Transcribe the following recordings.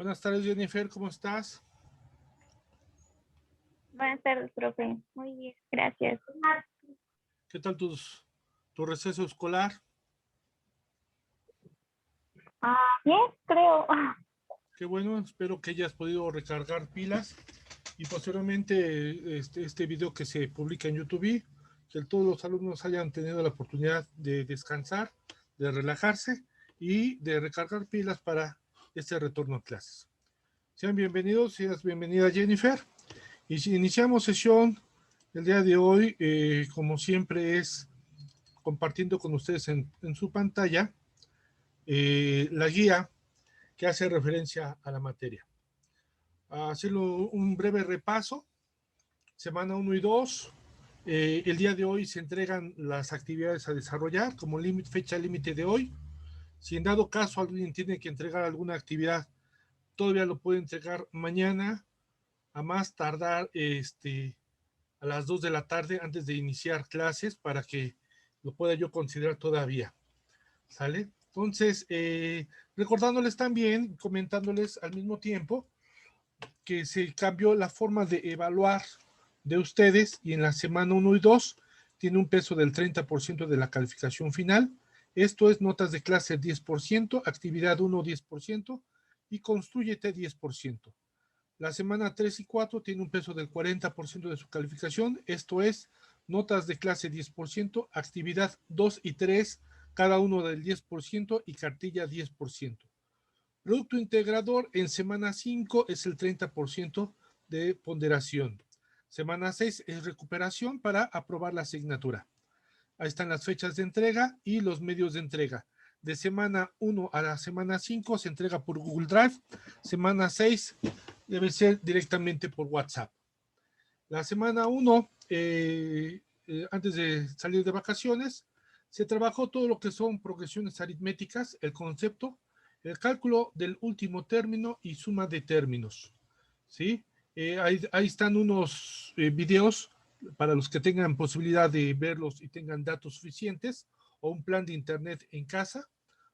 Buenas tardes, Jennifer, ¿cómo estás? Buenas tardes, profe. Muy bien, gracias. ¿Qué tal tu receso escolar? Bien, creo. Qué bueno, espero que hayas podido recargar pilas y posteriormente este video que se publica en YouTube, que todos los alumnos hayan tenido la oportunidad de descansar, de relajarse y de recargar pilas para este retorno a clases. Sean bienvenidos, seas bienvenida Jennifer. Y si iniciamos sesión el día de hoy, como siempre es compartiendo con ustedes en su pantalla la guía que hace referencia a la materia. A hacerlo un breve repaso, semana 1 y 2, el día de hoy se entregan las actividades a desarrollar como fecha límite de hoy. Si en dado caso alguien tiene que entregar alguna actividad, todavía lo puede entregar mañana, a más tardar a las 2 de la tarde antes de iniciar clases para que lo pueda yo considerar todavía. ¿Sale? Entonces, recordándoles también, comentándoles al mismo tiempo que se cambió la forma de evaluar de ustedes y en la semana 1 y 2 tiene un peso del 30% de la calificación final. Esto es notas de clase 10%, actividad 1 10% y construyete 10%. La semana 3 y 4 tiene un peso del 40% de su calificación. Esto es notas de clase 10%, actividad 2 y 3, cada uno del 10% y cartilla 10%. Producto integrador en semana 5 es el 30% de ponderación. Semana 6 es recuperación para aprobar la asignatura. Ahí están las fechas de entrega y los medios de entrega. De semana 1 a la semana 5 se entrega por Google Drive. Semana 6 debe ser directamente por WhatsApp. La semana 1, antes de salir de vacaciones, se trabajó todo lo que son progresiones aritméticas, el concepto, el cálculo del último término y suma de términos. ¿Sí? Ahí están unos videos para los que tengan posibilidad de verlos y tengan datos suficientes o un plan de internet en casa,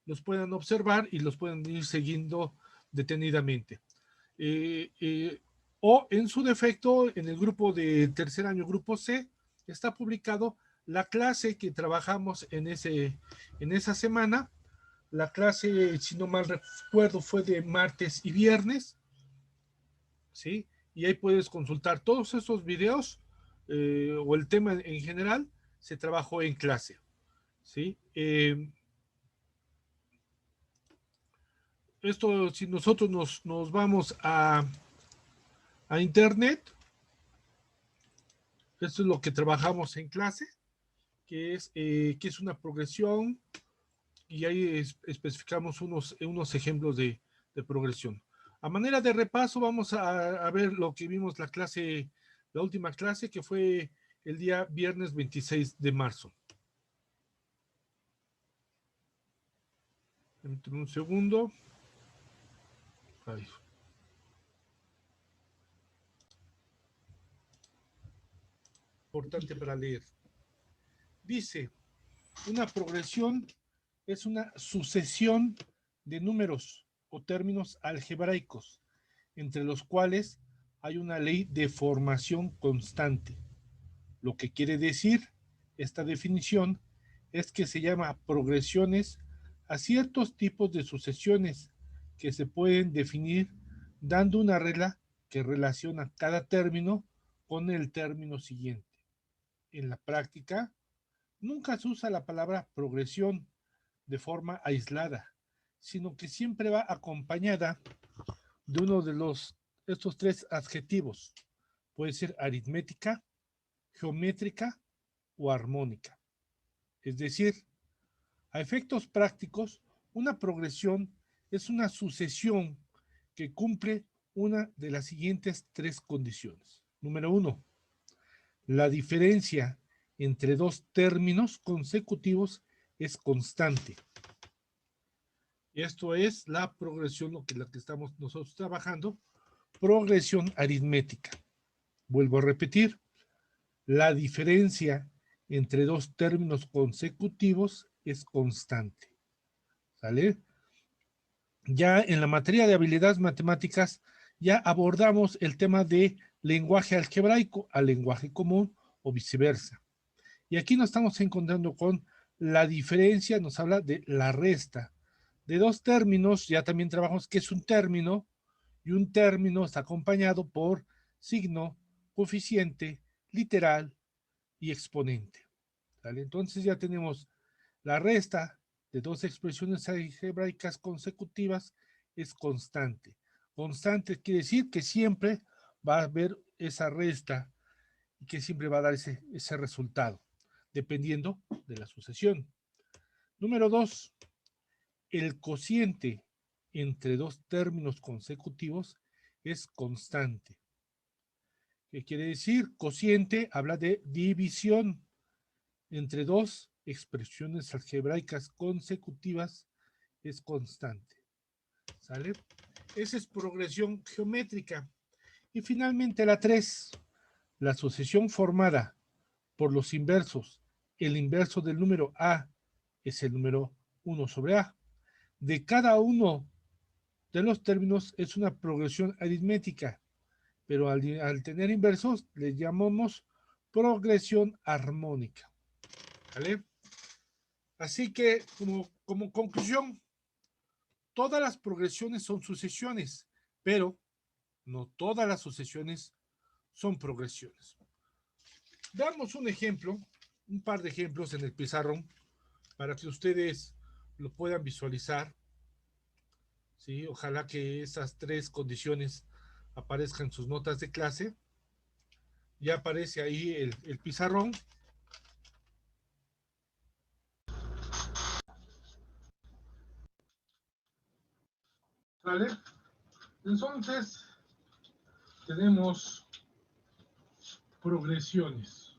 los puedan observar y los pueden ir siguiendo detenidamente. O en su defecto, en el grupo de tercer año, grupo C, está publicado la clase que trabajamos en esa semana. La clase, si no mal recuerdo, fue de martes y viernes, ¿sí? Y ahí puedes consultar todos esos videos o el tema en general, se trabajó en clase, ¿sí? Esto, si nosotros nos vamos a internet, esto es lo que trabajamos en clase, que es una progresión y ahí especificamos unos ejemplos de progresión. A manera de repaso vamos a ver lo que vimos la última clase que fue el día viernes 26 de marzo. Permítanme un segundo. Ay. Importante para leer. Dice, una progresión es una sucesión de números o términos algebraicos, entre los cuales hay una ley de formación constante. Lo que quiere decir esta definición es que se llama progresiones a ciertos tipos de sucesiones que se pueden definir dando una regla que relaciona cada término con el término siguiente. En la práctica, nunca se usa la palabra progresión de forma aislada, sino que siempre va acompañada de uno de estos tres adjetivos. Puede ser aritmética, geométrica o armónica. Es decir, a efectos prácticos, una progresión es una sucesión que cumple una de las siguientes tres condiciones. Número 1, la diferencia entre dos términos consecutivos es constante. Esto es la progresión, la que estamos nosotros trabajando, progresión aritmética. Vuelvo a repetir, la diferencia entre dos términos consecutivos es constante. ¿Sale? ya en la materia de habilidades matemáticas, ya abordamos el tema de lenguaje algebraico al lenguaje común o viceversa. Y aquí nos estamos encontrando con la diferencia, nos habla de la resta. De dos términos, ya también trabajamos que es un término, y un término está acompañado por signo, coeficiente, literal y exponente. ¿Vale? Entonces ya tenemos la resta de dos expresiones algebraicas consecutivas es constante. Constante quiere decir que siempre va a haber esa resta y que siempre va a dar ese resultado, dependiendo de la sucesión. Número 2, el cociente entre dos términos consecutivos es constante. ¿Qué quiere decir? Cociente habla de división entre dos expresiones algebraicas consecutivas es constante. ¿Sale? Esa es progresión geométrica. Y finalmente la 3, la sucesión formada por los inversos. El inverso del número A es el número 1 sobre A. De cada uno de los términos es una progresión aritmética, pero al tener inversos le llamamos progresión armónica. ¿Vale? Así que, como conclusión, todas las progresiones son sucesiones, pero no todas las sucesiones son progresiones. Veamos un ejemplo, un par de ejemplos en el pizarrón para que ustedes lo puedan visualizar. ¿Sí? Ojalá que esas tres condiciones aparezcan en sus notas de clase. Ya aparece ahí el pizarrón. ¿Vale? Entonces, tenemos progresiones.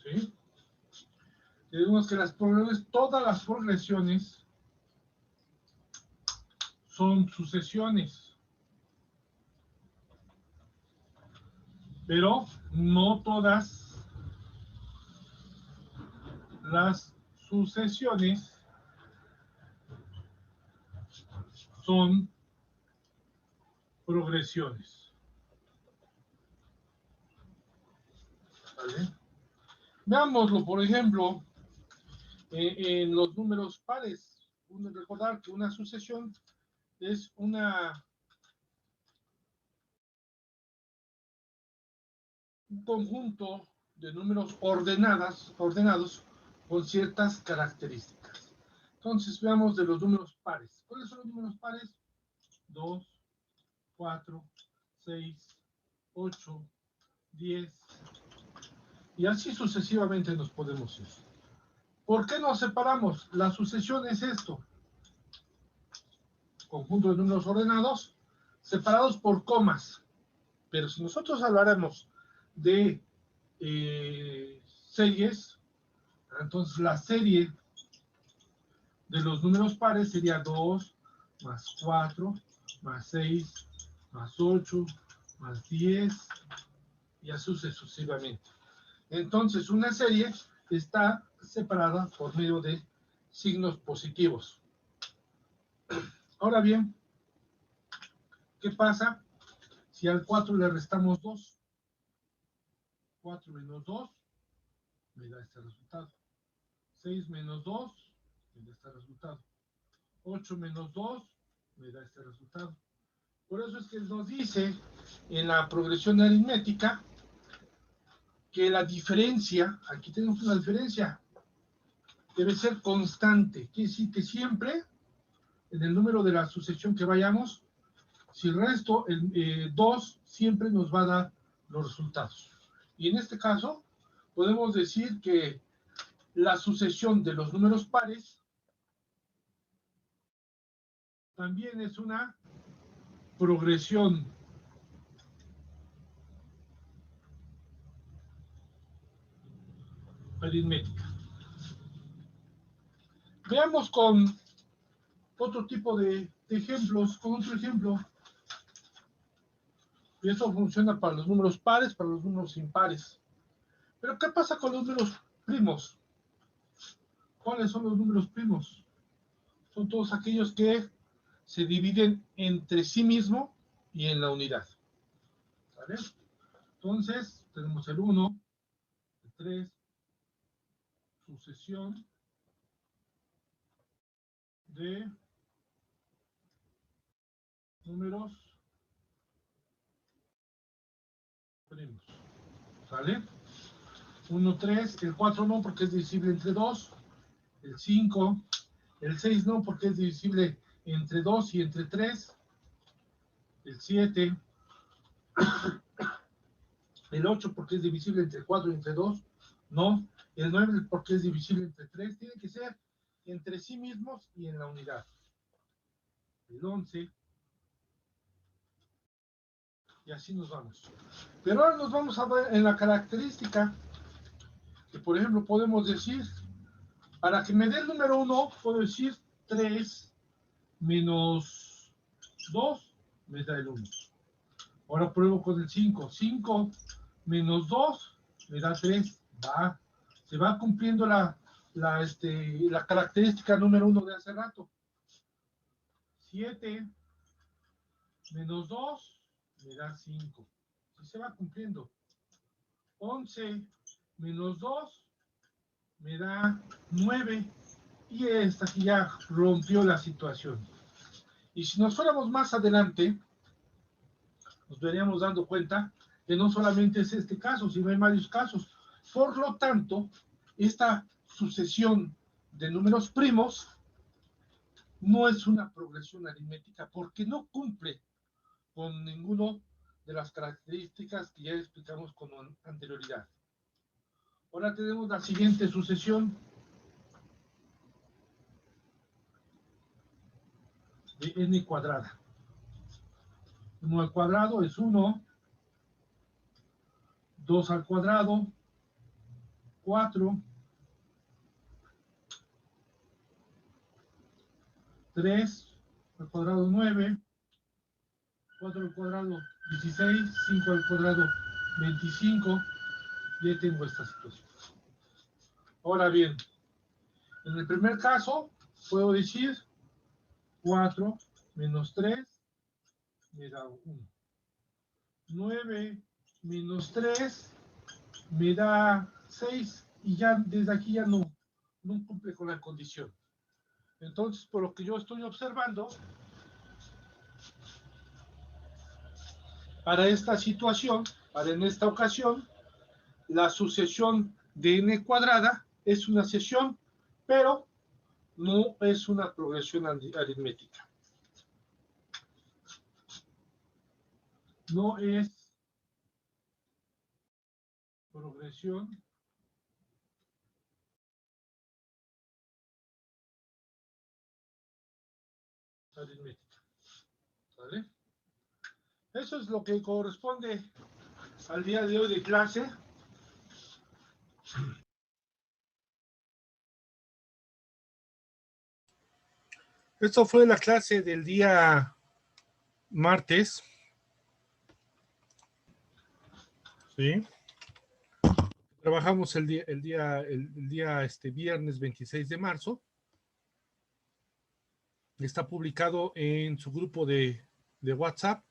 ¿Sí? Tenemos que todas las progresiones son sucesiones, pero no todas las sucesiones son progresiones. ¿Vale? Veámoslo, por ejemplo, en los números pares. Recordar que una sucesión es un conjunto de números ordenados con ciertas características. Entonces, veamos de los números pares. ¿Cuáles son los números pares? 2, 4, 6, 8, 10, y así sucesivamente nos podemos ir. ¿Por qué nos separamos? La sucesión es esto. Conjunto de números ordenados separados por comas. Pero si nosotros habláramos de series, entonces la serie de los números pares sería 2 más 4 más 6 más 8 más 10 y así sucesivamente. Entonces una serie está separada por medio de signos positivos. Ahora bien, ¿qué pasa si al 4 le restamos 2? 4 menos 2 me da este resultado. 6 menos 2 me da este resultado. 8 menos 2 me da este resultado. Por eso es que nos dice en la progresión aritmética que la diferencia, aquí tenemos una diferencia, debe ser constante. Quiere decir que siempre, en el número de la sucesión que vayamos, si el resto, el 2, siempre nos va a dar los resultados. Y en este caso, podemos decir que la sucesión de los números pares también es una progresión aritmética. Veamos con otro tipo de ejemplos, con otro ejemplo. Y eso funciona para los números pares, para los números impares. Pero ¿qué pasa con los números primos? ¿Cuáles son los números primos? Son todos aquellos que se dividen entre sí mismo y en la unidad. ¿Vale? Entonces, tenemos el 1, el 3, sucesión de números primos. ¿Sale? 1, 3, el 4 no porque es divisible entre 2, el 5, el 6 no porque es divisible entre 2 y entre 3, el 7, el 8 porque es divisible entre 4 y entre 2, no, el 9 porque es divisible entre 3, tiene que ser entre sí mismos y en la unidad. El 11, y así nos vamos. Pero ahora nos vamos a ver en la característica, que por ejemplo podemos decir, para que me dé el número 1, puedo decir 3 menos 2 me da el 1. Ahora pruebo con el 5. 5 menos 2 me da 3. Va. Se va cumpliendo la característica número 1 de hace rato. 7 menos 2 me da 5. Y se va cumpliendo. 11 menos 2 me da 9. Y esta aquí ya rompió la situación. Y si nos fuéramos más adelante, nos veríamos dando cuenta que no solamente es este caso, sino hay varios casos. Por lo tanto, esta sucesión de números primos no es una progresión aritmética porque no cumple con ninguna de las características que ya explicamos con anterioridad. Ahora tenemos la siguiente sucesión de n cuadrada. 1 al cuadrado es 1, 2 al cuadrado, 4, 3 al cuadrado 9, 4 al cuadrado 16, 5 al cuadrado 25, y ahí tengo esta situación. Ahora bien, en el primer caso, puedo decir 4 menos 3 me da 1. 9 menos 3 me da 6, y ya desde aquí ya no cumple con la condición. Entonces, por lo que yo estoy observando, para esta situación, en esta ocasión, la sucesión de n cuadrada es una sucesión, pero no es una progresión aritmética. No es progresión aritmética. ¿Vale? Eso es lo que corresponde al día de hoy de clase. Esto fue la clase del día martes. ¿Sí? Trabajamos el día viernes 26 de marzo. Está publicado en su grupo de WhatsApp.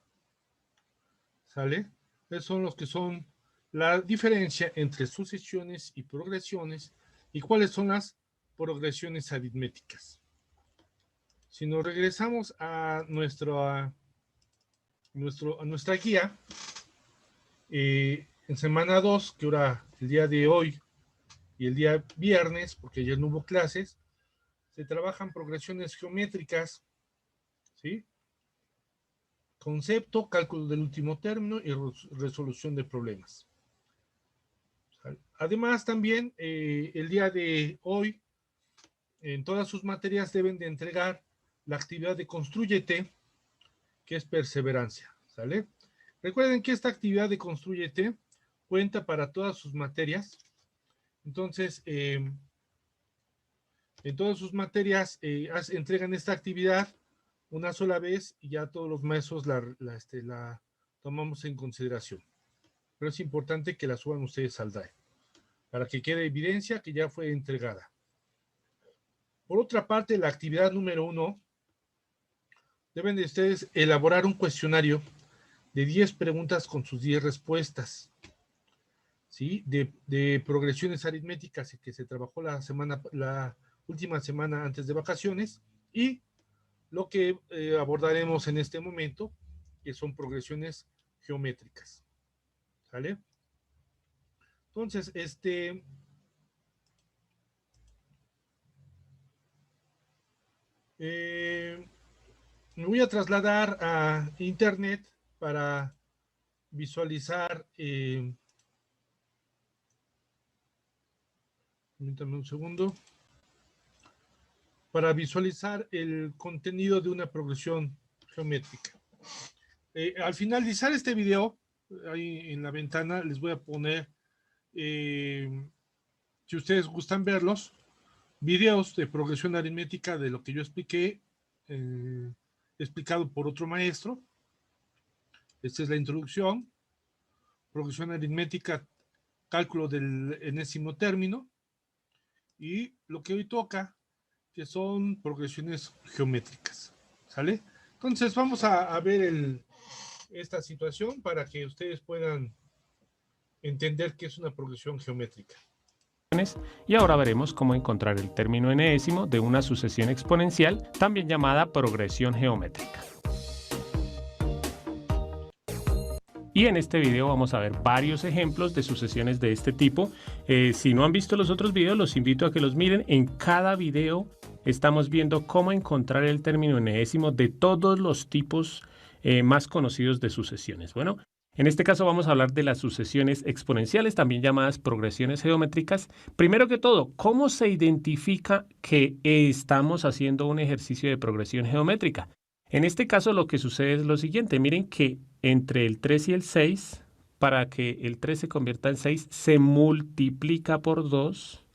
¿Sale? Esos son los que son la diferencia entre sucesiones y progresiones y cuáles son las progresiones aritméticas. Si nos regresamos a nuestra guía, en semana 2, que ahora el día de hoy y el día viernes, porque ayer no hubo clases, se trabajan progresiones geométricas, ¿sí? Concepto, cálculo del último término y resolución de problemas. Además, también el día de hoy, en todas sus materias deben de entregar la actividad de Constrúyete, que es perseverancia, ¿sale? Recuerden que esta actividad de Constrúyete cuenta para todas sus materias. Entonces, en todas sus materias entregan esta actividad una sola vez y ya todos los maestros la tomamos en consideración. Pero es importante que la suban ustedes al DAE para que quede evidencia que ya fue entregada. Por otra parte, la actividad número 1, deben de ustedes elaborar un cuestionario de 10 preguntas con sus 10 respuestas, ¿sí? De progresiones aritméticas que se trabajó la última semana antes de vacaciones, y lo que abordaremos en este momento, que son progresiones geométricas, ¿sale? Entonces, me voy a trasladar a internet para visualizar, permítanme un segundo, para visualizar el contenido de una progresión geométrica. Al finalizar este video, ahí en la ventana les voy a poner, si ustedes gustan verlos, videos de progresión aritmética de lo que yo expliqué, explicado por otro maestro. Esta es la introducción, progresión aritmética, cálculo del enésimo término, y lo que hoy toca, que son progresiones geométricas, ¿sale? Entonces vamos a ver esta situación para que ustedes puedan entender qué es una progresión geométrica. Y ahora veremos cómo encontrar el término enésimo de una sucesión exponencial, también llamada progresión geométrica. Y en este video vamos a ver varios ejemplos de sucesiones de este tipo. Si no han visto los otros videos, los invito a que los miren. En cada video estamos viendo cómo encontrar el término enésimo de todos los tipos más conocidos de sucesiones. Bueno, en este caso vamos a hablar de las sucesiones exponenciales, también llamadas progresiones geométricas. Primero que todo, ¿cómo se identifica que estamos haciendo un ejercicio de progresión geométrica? En este caso lo que sucede es lo siguiente. Miren que entre el 3 y el 6, para que el 3 se convierta en 6, se multiplica por 2.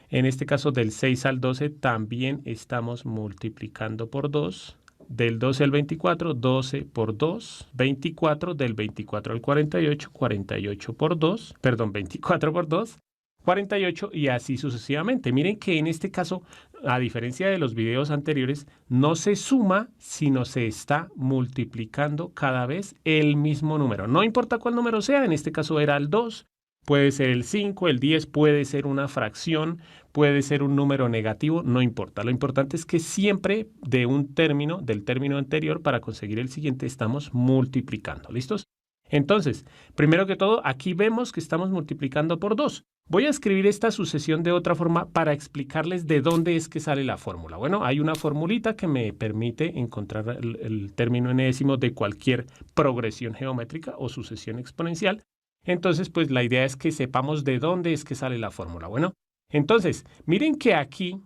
En este caso del 6 al 12 también estamos multiplicando por 2. Del 12 al 24, 12 por 2, 24, del 24 al 48, 48 por 2, perdón, 24 por 2, 48 y así sucesivamente. Miren que en este caso, a diferencia de los videos anteriores, no se suma, sino se está multiplicando cada vez el mismo número. No importa cuál número sea, en este caso era el 2, puede ser el 5, el 10, puede ser una fracción, puede ser un número negativo, no importa. Lo importante es que siempre de un término, del término anterior, para conseguir el siguiente, estamos multiplicando. ¿Listos? Entonces, primero que todo, aquí vemos que estamos multiplicando por 2. Voy a escribir esta sucesión de otra forma para explicarles de dónde es que sale la fórmula. Bueno, hay una formulita que me permite encontrar el término enésimo de cualquier progresión geométrica o sucesión exponencial. Entonces, pues la idea es que sepamos de dónde es que sale la fórmula. Bueno, entonces, miren que aquí,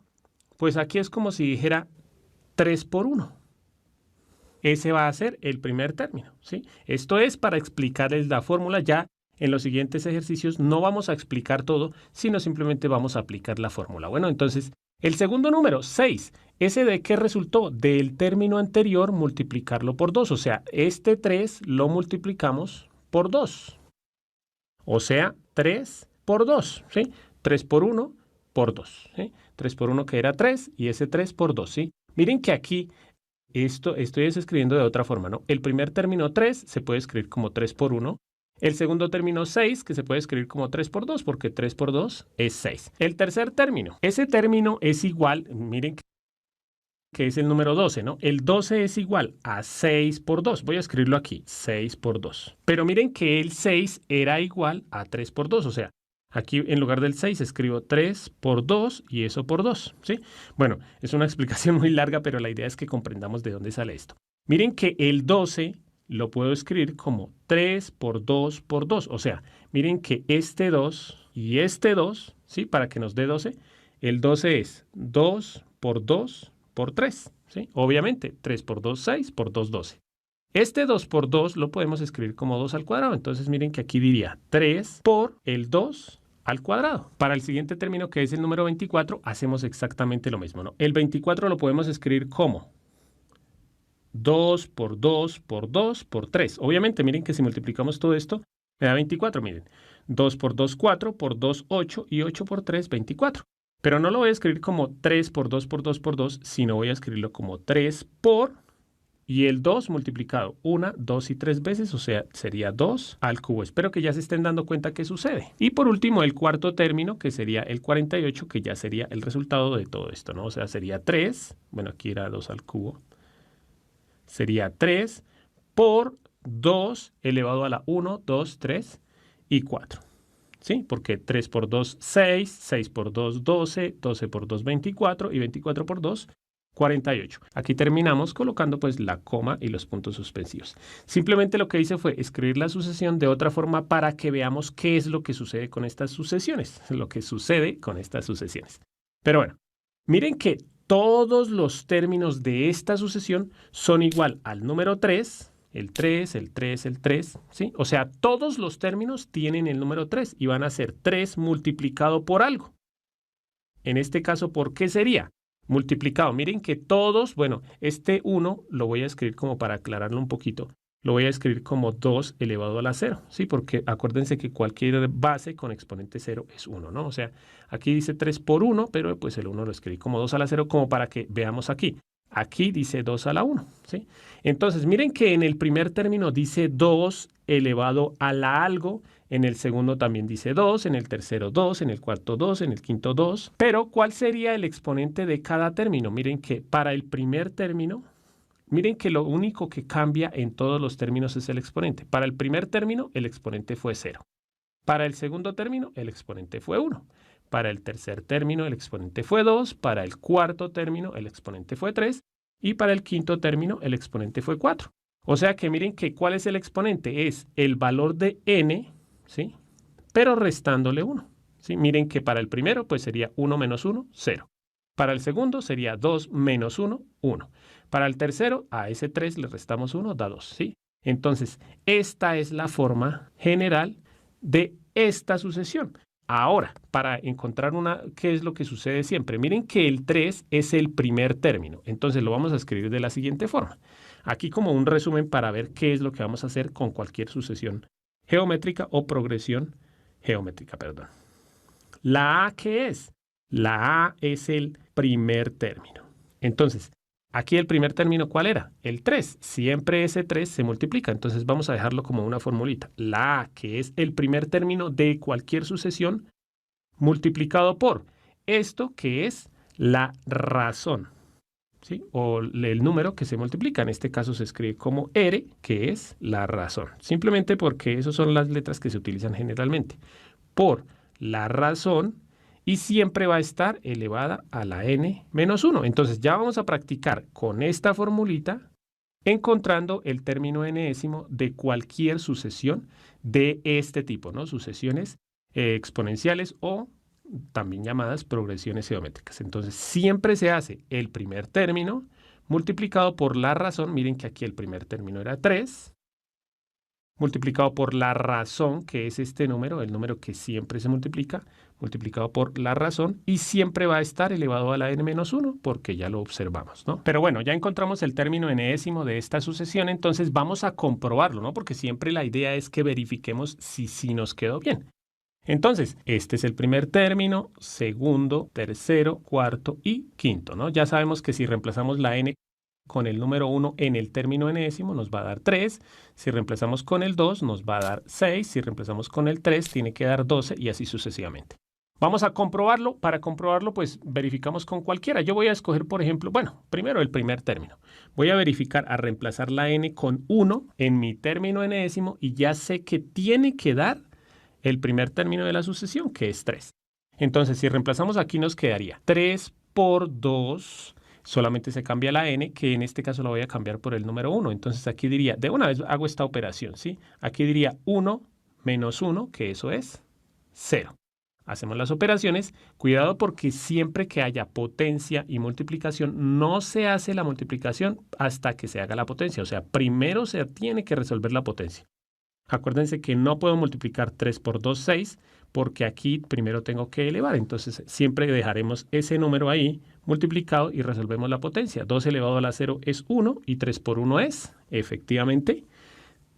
pues aquí es como si dijera 3 por 1. Ese va a ser el primer término, ¿sí? Esto es para explicarles la fórmula. Ya en los siguientes ejercicios no vamos a explicar todo, sino simplemente vamos a aplicar la fórmula. Bueno, entonces, el segundo número, 6. ¿Ese de qué resultó? Del término anterior multiplicarlo por 2. O sea, este 3 lo multiplicamos por 2. O sea, 3 por 2, ¿sí? 3 por 1 por 2, ¿sí? 3 por 1 que era 3 y ese 3 por 2, ¿sí? Miren que aquí esto estoy escribiendo de otra forma, ¿no? El primer término 3 se puede escribir como 3 por 1. El segundo término 6 que se puede escribir como 3 por 2 porque 3 por 2 es 6. El tercer término, ese término es igual, miren que es el número 12, ¿no? El 12 es igual a 6 por 2. Voy a escribirlo aquí, 6 por 2. Pero miren que el 6 era igual a 3 por 2. O sea, aquí en lugar del 6 escribo 3 por 2 y eso por 2, ¿sí? Bueno, es una explicación muy larga, pero la idea es que comprendamos de dónde sale esto. Miren que el 12 lo puedo escribir como 3 por 2 por 2. O sea, miren que este 2 y este 2, ¿sí? Para que nos dé 12, el 12 es 2 por 2 por 3, ¿sí? Obviamente, 3 por 2, 6, por 2, 12. Este 2 por 2 lo podemos escribir como 2 al cuadrado. Entonces, miren que aquí diría 3 por el 2 al cuadrado. Para el siguiente término, que es el número 24, hacemos exactamente lo mismo, ¿no? El 24 lo podemos escribir como 2 por 2 por 2 por 3. Obviamente, miren que si multiplicamos todo esto, me da 24, miren. 2 por 2, 4, por 2, 8 y 8 por 3, 24. Pero no lo voy a escribir como 3 por 2 por 2 por 2, sino voy a escribirlo como 3 por, y el 2 multiplicado 1, 2 y 3 veces, o sea, sería 2 al cubo. Espero que ya se estén dando cuenta qué sucede. Y por último, el cuarto término, que sería el 48, que ya sería el resultado de todo esto, ¿no? O sea, sería 3, bueno, aquí era 2 al cubo, sería 3 por 2 elevado a la 1, 2, 3 y 4. ¿Sí? Porque 3 por 2, 6, 6 por 2, 12, 12 por 2, 24 y 24 por 2, 48. Aquí terminamos colocando pues la coma y los puntos suspensivos. Simplemente lo que hice fue escribir la sucesión de otra forma para que veamos qué es lo que sucede con estas sucesiones. Lo que sucede con estas sucesiones. Pero bueno, miren que todos los términos de esta sucesión son igual al número 3, el 3, el 3, el 3, ¿sí? O sea, todos los términos tienen el número 3 y van a ser 3 multiplicado por algo. En este caso, ¿por qué sería? Multiplicado. Miren que todos, bueno, este 1 lo voy a escribir como para aclararlo un poquito. Lo voy a escribir como 2 elevado a la 0, ¿sí? Porque acuérdense que cualquier base con exponente 0 es 1, ¿no? O sea, aquí dice 3 por 1, pero pues el 1 lo escribí como 2 a la 0 como para que veamos aquí. Aquí dice 2 a la 1, ¿sí? Entonces, miren que en el primer término dice 2 elevado a la algo, en el segundo también dice 2, en el tercero 2, en el cuarto 2, en el quinto 2. Pero, ¿cuál sería el exponente de cada término? Miren que para el primer término, miren que lo único que cambia en todos los términos es el exponente. Para el primer término, el exponente fue 0. Para el segundo término, el exponente fue 1. Para el tercer término, el exponente fue 2. Para el cuarto término, el exponente fue 3. Y para el quinto término, el exponente fue 4. O sea que miren que ¿cuál es el exponente? Es el valor de n, ¿sí? Pero restándole 1. ¿Sí? Miren que para el primero, pues sería 1 menos 1, 0. Para el segundo sería 2 menos 1, 1. Para el tercero, a ese 3 le restamos 1, da 2, ¿sí? Entonces, esta es la forma general de esta sucesión. Ahora, para encontrar qué es lo que sucede siempre. Miren que el 3 es el primer término. Entonces lo vamos a escribir de la siguiente forma. Aquí como un resumen para ver qué es lo que vamos a hacer con cualquier sucesión geométrica o progresión geométrica, perdón. ¿La A qué es? La A es el primer término. Entonces, aquí el primer término, ¿cuál era? El 3. Siempre ese 3 se multiplica. Entonces vamos a dejarlo como una formulita. La A, que es el primer término de cualquier sucesión, multiplicado por esto, que es la razón, ¿sí? O el número que se multiplica. En este caso se escribe como R, que es la razón. Simplemente porque esas son las letras que se utilizan generalmente. Por la razón. Y siempre va a estar elevada a la n menos 1. Entonces ya vamos a practicar con esta formulita encontrando el término enésimo de cualquier sucesión de este tipo, ¿no? Sucesiones exponenciales o también llamadas progresiones geométricas. Entonces siempre se hace el primer término multiplicado por la razón. Miren que aquí el primer término era 3. Multiplicado por la razón, que es este número, el número que siempre se multiplica, multiplicado por la razón, y siempre va a estar elevado a la n-1, porque ya lo observamos, ¿no? Pero bueno, ya encontramos el término enésimo de esta sucesión, entonces vamos a comprobarlo, ¿no? Porque siempre la idea es que verifiquemos si nos quedó bien. Entonces, este es el primer término, segundo, tercero, cuarto y quinto, ¿no? Ya sabemos que si reemplazamos la n con el número 1 en el término enésimo nos va a dar 3, si reemplazamos con el 2 nos va a dar 6, si reemplazamos con el 3 tiene que dar 12 y así sucesivamente. Vamos a comprobarlo. Para comprobarlo pues verificamos con cualquiera. Yo voy a escoger por ejemplo, bueno, primero el primer término. Voy a verificar a reemplazar la n con 1 en mi término enésimo y ya sé que tiene que dar el primer término de la sucesión, que es 3. Entonces si reemplazamos aquí nos quedaría 3 por 2... Solamente se cambia la n, que en este caso la voy a cambiar por el número 1. Entonces aquí diría, de una vez hago esta operación, ¿sí? Aquí diría 1 menos 1, que eso es 0. Hacemos las operaciones. Cuidado porque siempre que haya potencia y multiplicación, no se hace la multiplicación hasta que se haga la potencia. O sea, primero se tiene que resolver la potencia. Acuérdense que no puedo multiplicar 3 por 2, 6, porque aquí primero tengo que elevar. Entonces siempre dejaremos ese número ahí multiplicado y resolvemos la potencia. 2 elevado a la 0 es 1 y 3 por 1 es, efectivamente,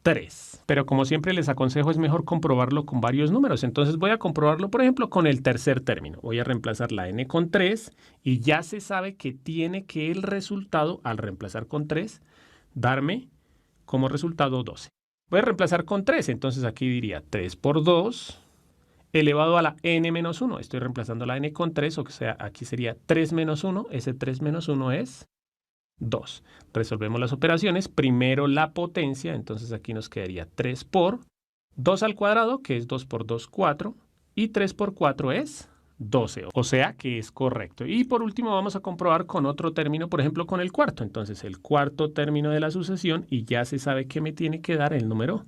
3. Pero como siempre les aconsejo, es mejor comprobarlo con varios números. Entonces voy a comprobarlo, por ejemplo, con el tercer término. Voy a reemplazar la n con 3 y ya se sabe que tiene que el resultado, al reemplazar con 3, darme como resultado 12. Voy a reemplazar con 3, entonces aquí diría 3 por 2 elevado a la n menos 1. Estoy reemplazando la n con 3, o sea, aquí sería 3 menos 1. Ese 3 menos 1 es 2. Resolvemos las operaciones. Primero la potencia, entonces aquí nos quedaría 3 por 2 al cuadrado, que es 2 por 2, 4. Y 3 por 4 es 12, o sea que es correcto. Y por último vamos a comprobar con otro término, por ejemplo con el cuarto. Entonces el cuarto término de la sucesión, y ya se sabe que me tiene que dar el número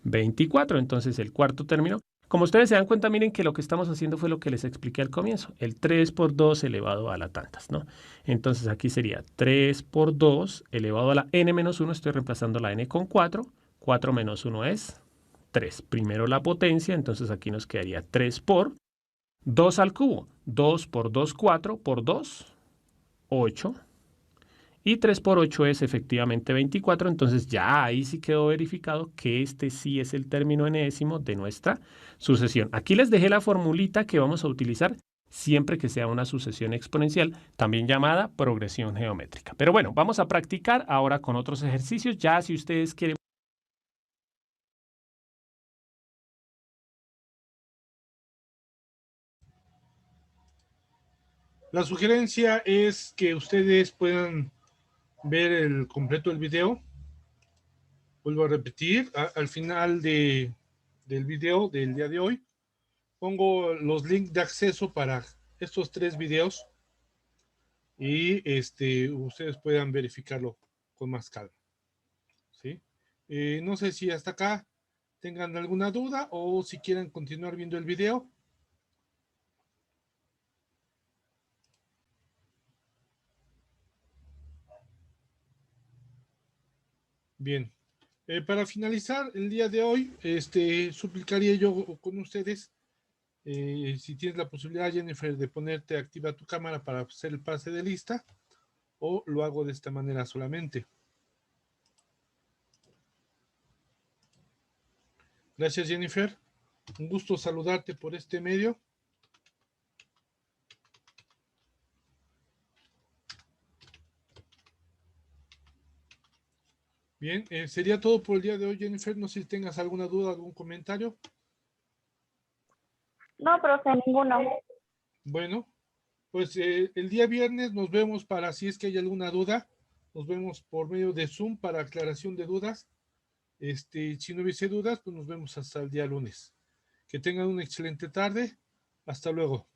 24. Entonces el cuarto término, como ustedes se dan cuenta, miren que lo que estamos haciendo fue lo que les expliqué al comienzo, el 3 por 2 elevado a la tantas, ¿no? Entonces aquí sería 3 por 2 elevado a la n menos 1, estoy reemplazando la n con 4, 4 menos 1 es 3. Primero la potencia, entonces aquí nos quedaría 3 por 2 al cubo, 2 por 2, 4, por 2, 8. Y 3 por 8 es efectivamente 24, entonces ya ahí sí quedó verificado que este sí es el término enésimo de nuestra sucesión. Aquí les dejé la formulita que vamos a utilizar siempre que sea una sucesión exponencial, también llamada progresión geométrica. Pero bueno, vamos a practicar ahora con otros ejercicios, ya si ustedes quieren. La sugerencia es que ustedes puedan ver el completo del video. Vuelvo a repetir, al final del video del día de hoy, pongo los links de acceso para estos 3 videos y ustedes puedan verificarlo con más calma. ¿Sí? No sé si hasta acá tengan alguna duda o si quieren continuar viendo el video. Bien. Para finalizar el día de hoy, suplicaría yo con ustedes, si tienes la posibilidad, Jennifer, de ponerte activa tu cámara para hacer el pase de lista, o lo hago de esta manera solamente. Gracias, Jennifer. Un gusto saludarte por este medio. Bien, sería todo por el día de hoy, Jennifer. No sé si tengas alguna duda, algún comentario. No, profe, ninguno. Bueno, pues el día viernes nos vemos para, si es que hay alguna duda, nos vemos por medio de Zoom para aclaración de dudas. Si no hubiese dudas, pues nos vemos hasta el día lunes. Que tengan una excelente tarde. Hasta luego.